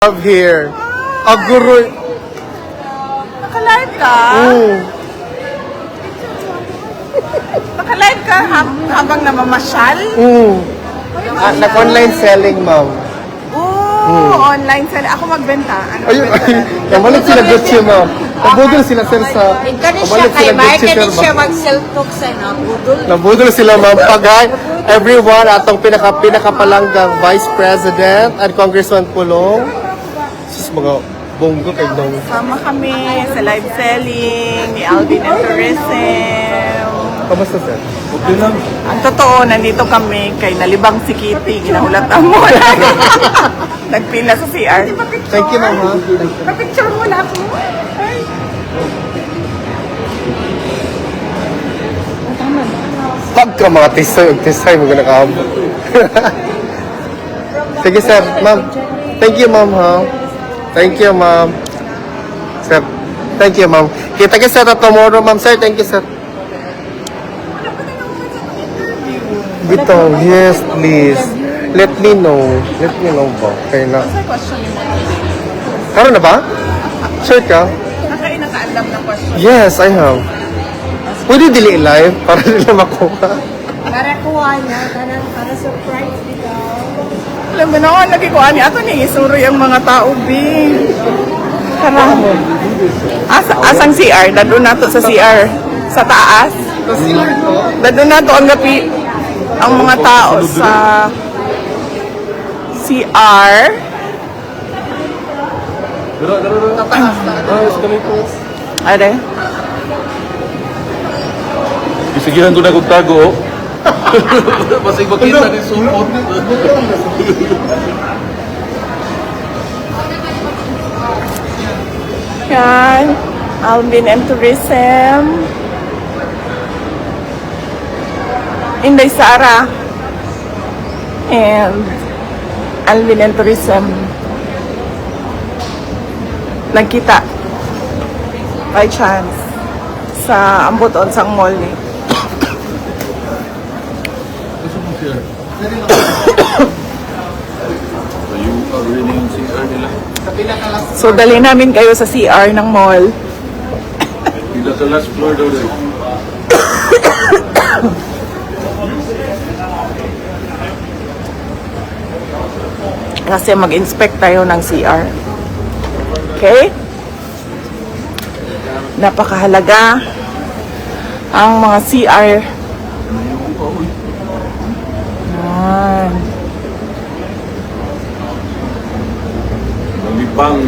Love here. Aguro. Naka-live ka? Naka-live ka habang namamasyal? Nag-online selling, ma'am. Online sell. Ako magbenta. Ano Ayun, magbenta? nabalik sila Gucci, ma'am. Nabudol sila, sir, sa... Kani siya Nabalik kay sila Mike, Gucci, sir, kani siya ma'am. mag-self-talk sa budol. Nabudol sila, ma'am. Pagay, everyone, atong pinakapalanggang Vice President at Congressman Pulong. Sus, mga bonggo kay nung... Sama kami sa live selling ni Alvin and Tourism. Kamusta, sir? Okay lang. Ang totoo, nandito kami kay Nalibang si Kitty. Ginahulatan mo na. Nagpila sa CR. Thank you, ma'am. Ha? Thank you. Kapicture mo na ako. Pagka mga tisay mo nakahambol. Sige, sir. Ma'am. Thank you, ma'am, ha? Thank you, ma'am. Sir, thank you, ma'am. Kita kita sa tomorrow, ma'am. Sir, thank you, sir. Bitaw, yes, please. Let me know. Let me know ba? Kaya na. Sa question mo. Karoon na ba? Sure ka? Nakaalam na question. Yes, I have. Pwede dili live para nila makuha. Para kuha niya, para surprise dito. Alam mo na, lagi ko ani. Ato ni isuro yung mga tao, B. Tara. Asang CR? Dadun na to sa CR. Sa taas. Dadun na to ang gapi. Ang mga tao sa CR. Are? Isigihan ko na kong tago, oh. Masig makita ni sumot. Yan. Alvin and Tourism. Inday Sara. And Alvin and Tourism. Nagkita. By chance. Sa Amboton, sa mall ni. Gusto mo siya? So you are reading yung CR nila? So, dali namin kayo sa CR ng mall. Pila sa last floor daw rin. Kasi mag-inspect tayo ng CR. Okay? Napakahalaga ang mga CR. Yan. Malibang.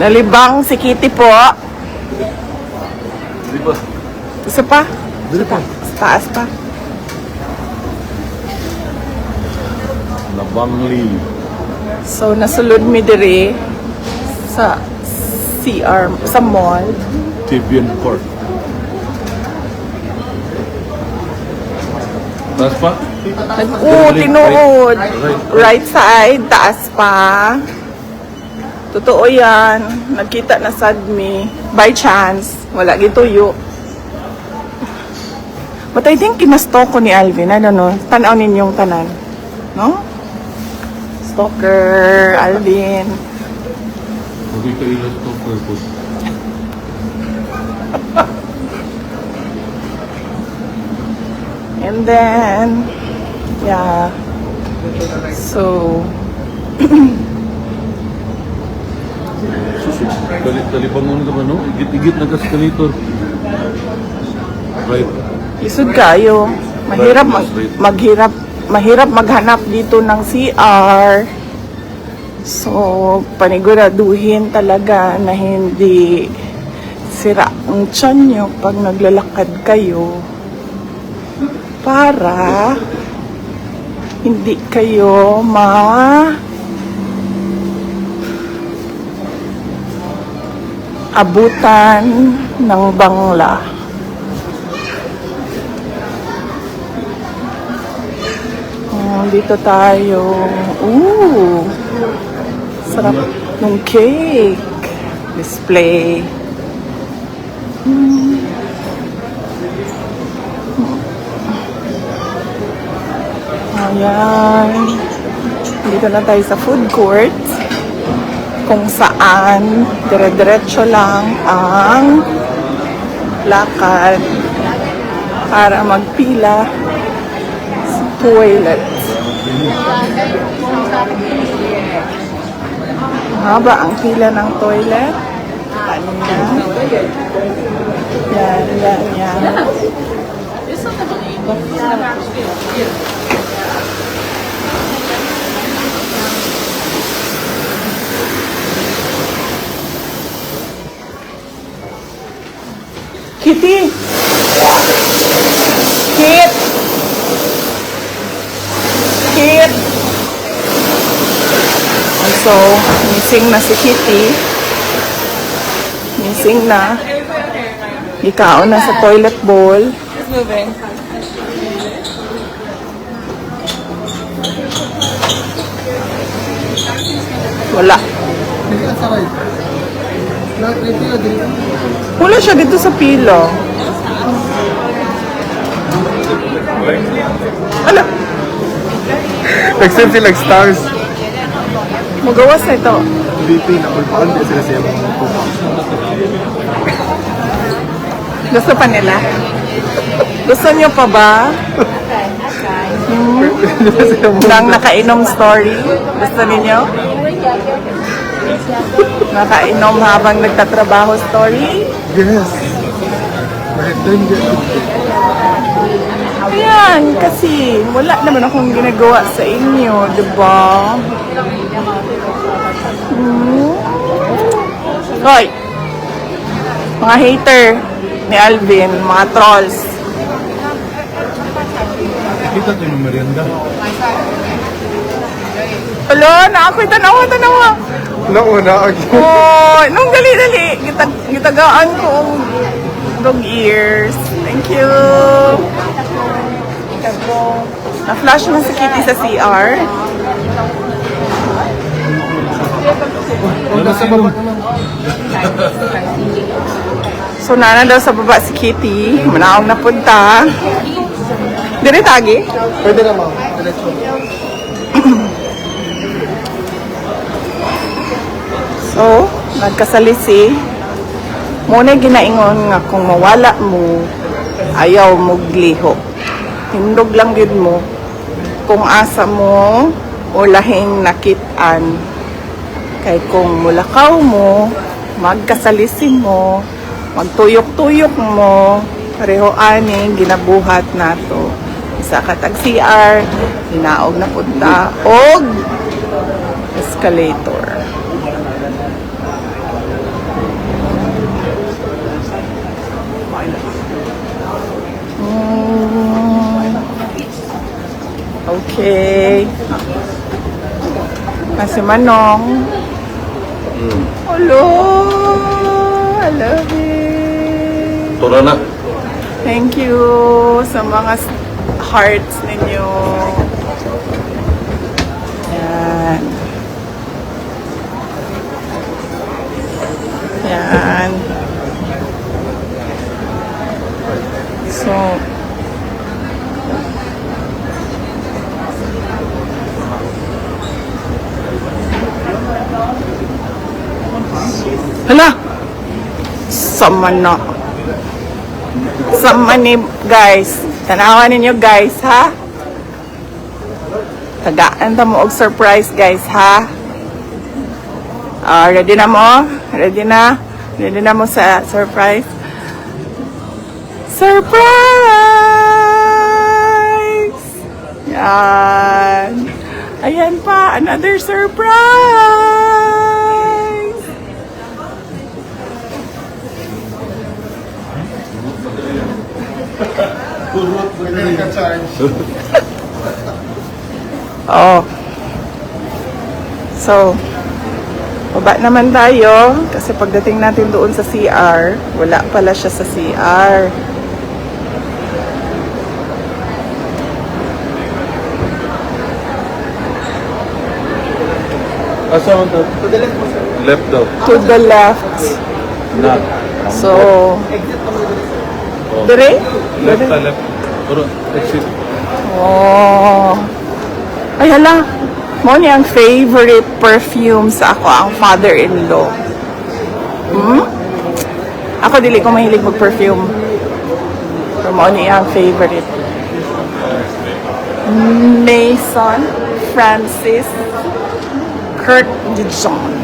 Nalibang si Kitty po. Di ba? Isa pa? Sa taas pa. Nabangli. So, nasulod mi diri sa CR, sa mall. Tibian Court. Taas pa? Tinuod. Right side, taas pa. Totoo yan. Nagkita na sad mi. By chance. Wala gituyo. But I think kinasto ko ni Alvin. Ano no? Tanaw ninyong tanan. No? Stalker, Alvin. Huwag ka ilas to purpose. And then, yeah. So, Kalibangon ka ba, no? Igit-igit na ka-escalator. Right. lisod kayo. Mahirap maghanap dito ng CR. So, paniguraduhin talaga na hindi sira ang tiyan nyo pag naglalakad kayo para hindi kayo abutan ng bangla. Dito tayo. Sarap ng cake. Display. Ayan. Dito na tayo sa food court kung saan dire-diretso lang ang lakad para magpila sa toilet. Haba ang pila ng toilet. Yan, yan, yan. Kitty! Kit! Kit! So, missing na si Kitty. Missing na. Ikaw na sa toilet bowl. Wala. Wala siya dito sa pilo. Ala, Nag-send sila stars. magawas na ito. VP na ulpaan din sila siya. Gusto pa nila? Gusto niyo pa ba? Nang nakainom story? Gusto ninyo? Nakainom habang nagtatrabaho story? Yes. Ayan, kasi wala naman akong ginagawa sa inyo, diba? Hoy! Mga hater ni Alvin, mga trolls. Kita ito yung merienda. Hello, na ako'y tanawa. Nauna, Oh, nung dali-dali, gitagaan ko ang dog ears. Thank you. Na-flash na si Kitty sa CR. nasa baba naman. So, nana daw sa baba si Kitty. Manaong napunta. Dire tagi? Pwede na, ma'am. Diretso. So, nagkasalisi. Muna ginaingon nga kung mawala mo, ayaw mo gliho. Hindog lang gid mo kung asa mo o lahing nakitaan. Kay kung mulakaw mo, magkasalisi mo, magtuyok-tuyok mo, pareho ani ginabuhat nato. Isa ka tag CR, hinaog na punta og escalator. Okay. Kasi Manong. Hello. I love it. Tora na. Thank you sa mga hearts ninyo. Yan. Yan. So, hala! Sama na. Sama ni guys. Tanawan ninyo guys, ha? Tagaan ta mo og surprise guys, ha? Ready na mo? Ready na? Ready na mo sa surprise? Surprise! Yan. Ayan pa, another surprise! Oh. So, baba naman tayo kasi pagdating natin doon sa CR, wala pala siya sa CR. Asa mo to? Left daw. To the left. Na. So, dire? Left ta, left. Pero, exit. Oh. Ay, hala. Mo ni ang favorite perfume sa ako ang father-in-law. Ako dili ko mahilig mag-perfume. Pero mo ni ang favorite. Mason Francis Kurt Dijon.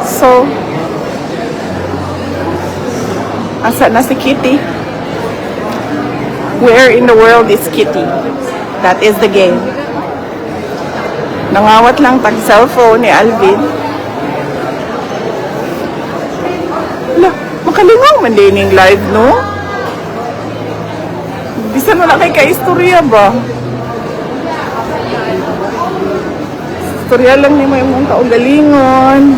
So, asa na si Kitty? Where in the world is Kitty? That is the game. Nangawat lang tag cellphone ni Alvin. Wala, makalingaw man din yung live, no? Bisan mo na kay ka-istorya ba? Istorya lang ni mo yung kaugalingon.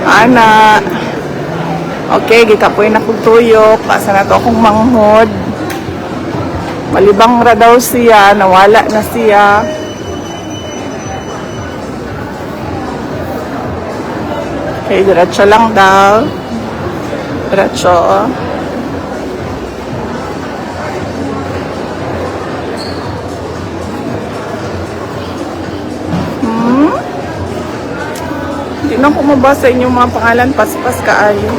Ana. Okay, gikapoy na kong tuyok. Asa na to akong manghod. Malibang ra daw siya. Nawala na siya. Okay, diretso lang daw. Diretso. Hindi na ko mabasa inyong mga pangalan. Paspas kaayo.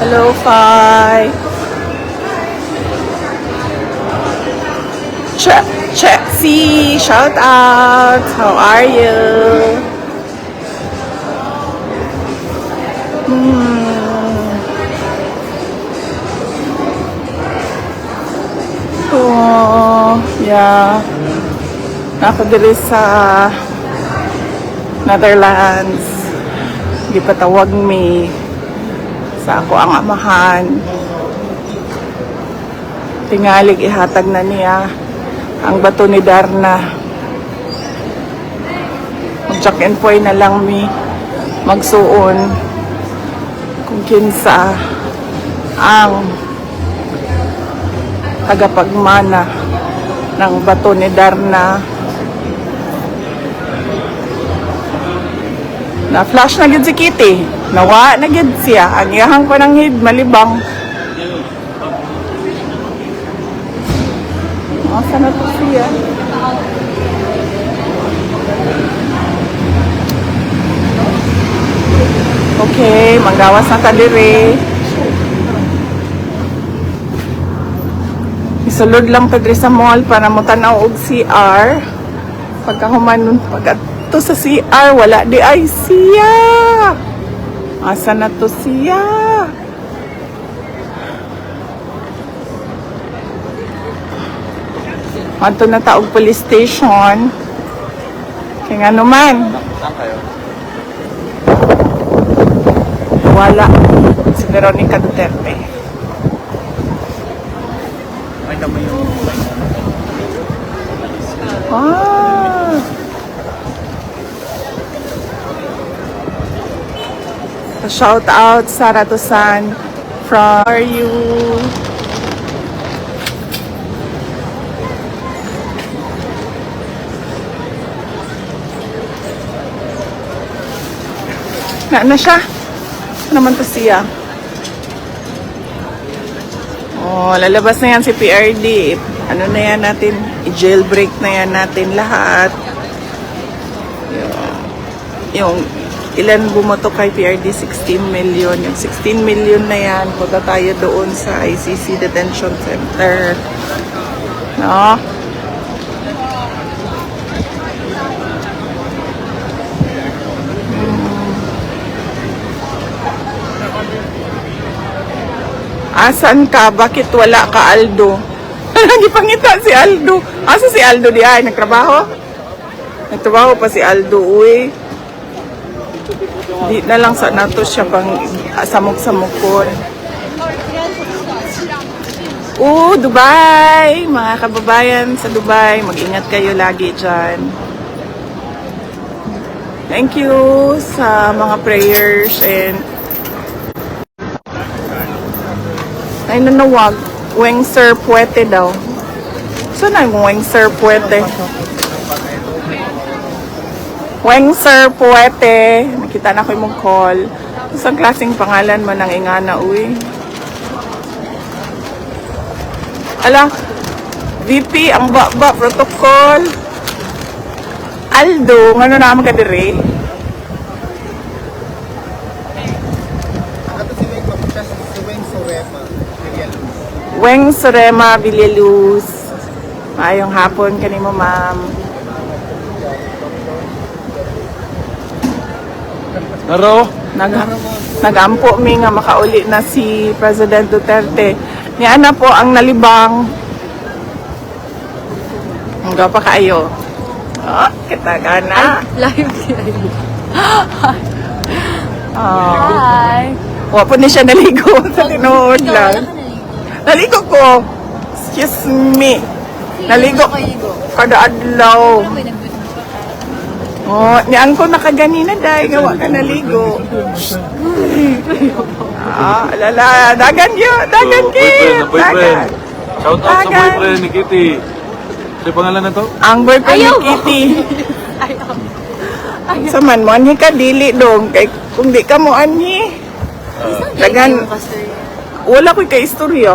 Hello, Fi. Chelsea, shout out. How are you? Oh, yeah. Ako diri sa Netherlands. Gipatawag mi sa ako ang amahan. Tingalig ihatag na niya ang bato ni Darna. Mag-check-in point na lang mi magsuon kung kinsa ang tagapagmana ng bato ni Darna. Na-flash na gid si Kitty. Nawa na gid siya. Ang iyahang pananghid malibang. Asa na to siya? Okay, manggawas na ta diri. Isulod lang ta diri sa mall para mo tanaw og CR. Pagkahuman pagka to sa CR, wala di ay siya. Asa na to siya? Manto na taog police station. Kaya nga naman. Wala. Si Veronica Duterte. Ah. Shout out Sara Tosan from How are you? Na siya? Ano naman to siya? Oh, lalabas na yan si PRD. Ano na yan natin? I-jailbreak na yan natin lahat. Yung ilan bumoto kay PRD? 16 million. Yung 16 million na yan, punta tayo doon sa ICC Detention Center. No? Asan ka? Bakit wala ka, Aldo? Nagipangita si Aldo. Asa si Aldo di ay? Nagtrabaho? Nagtrabaho pa si Aldo, uy. Di na lang sa nato siya pang samok-samokon. Dubai! Mga kababayan sa Dubai, mag-ingat kayo lagi dyan. Thank you sa mga prayers and ay nanawag. Weng Sir Puete daw. Saan ang Weng Sir Puete? Weng Sir Puwete. Nakita na ko yung call. Isang klaseng pangalan mo ng ingana, uy. Ala, VP, ang baba, protocol. Aldo, ano naman ka dire? Weng Surema Villaluz. Ayong hapon kanimo, ma'am. Naro? Nagampo mi nga makauli na si President Duterte. Niya na po ang nalibang. Hanggang pa kayo. Oh, kita gana. Live kayo. Hi. Wapo ni siya naligo sa tinuod lang. Naligo ko. Excuse me. Naligo. Kada adlaw. Oh, niyan ko nakaganina dahil gawa ka naligo. Alala, dagan yun, dagan kid. Boyfriend. Shout out sa Dagan. boyfriend ni Kitty. Ano pangalan na to? Ang boyfriend ni Kitty. Saman mo, anhi ka, dili dong. Kay, kung di ka mo anhi. Dagan, wala ko'y ka-istorya.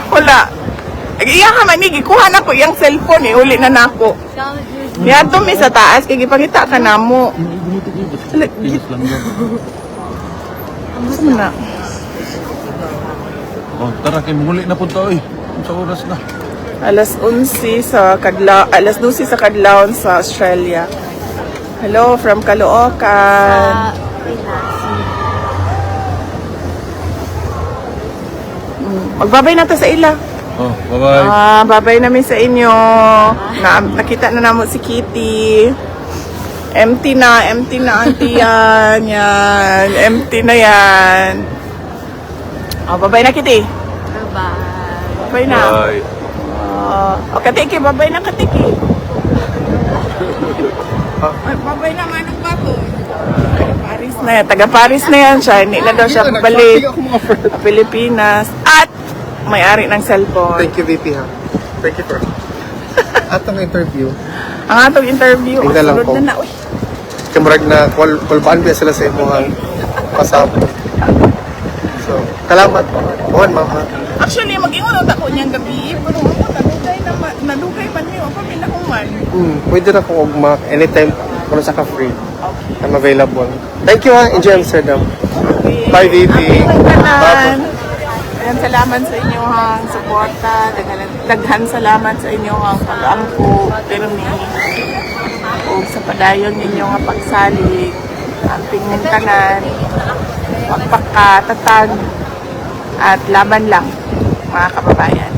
Wala. Iya ka manigi, kuha na ko iyang cellphone eh, uli na nako. Yan to mi sa taas, kaya gipangita ka na mo. Saan na? Oh, tara kay muli na punta oy. Sa oras na. Alas 11 sa Kadlaw, alas 12 sa Kadlaw sa Australia. Hello from Caloocan. Magbabay na to sa ila. Oh, bye-bye. Babay namin sa inyo. Nakita na namin si Kitty. Empty na auntie yan. Yan. Empty na yan. Babay na, Kitty. Bye-bye. Babay na. Bye. Katiki, babay na, Katiki. Babay na, manong bato. Paris na yan. Taga Paris na yan siya. Hindi na daw siya babalik sa Pilipinas. At may-ari ng cellphone. Thank you, VP, ha? Thank you, for atong interview. Ang atong interview, Tingnan lang sunod po. na na. Uy. Kamurag na kulbaan ba sila sa imuhang pasabot. So, kalamat po. Buwan, mama. Actually, mag-ingon ako niyang gabi. Pero ako, nadugay man niyo. Ako, pinakuman. Pwede na kung ugma. Anytime, kung sa ka-free. I'm available. Thank you, ha? Enjoy Amsterdam. Bye, VP. Bye. Daghan salamat sa inyong suporta. Daghan salamat sa inyong pag-angko. Pero ni o sa padayon ninyong pagsalig. Ang pinguntanan. Pagpakatatag. At laban lang, mga kababayan.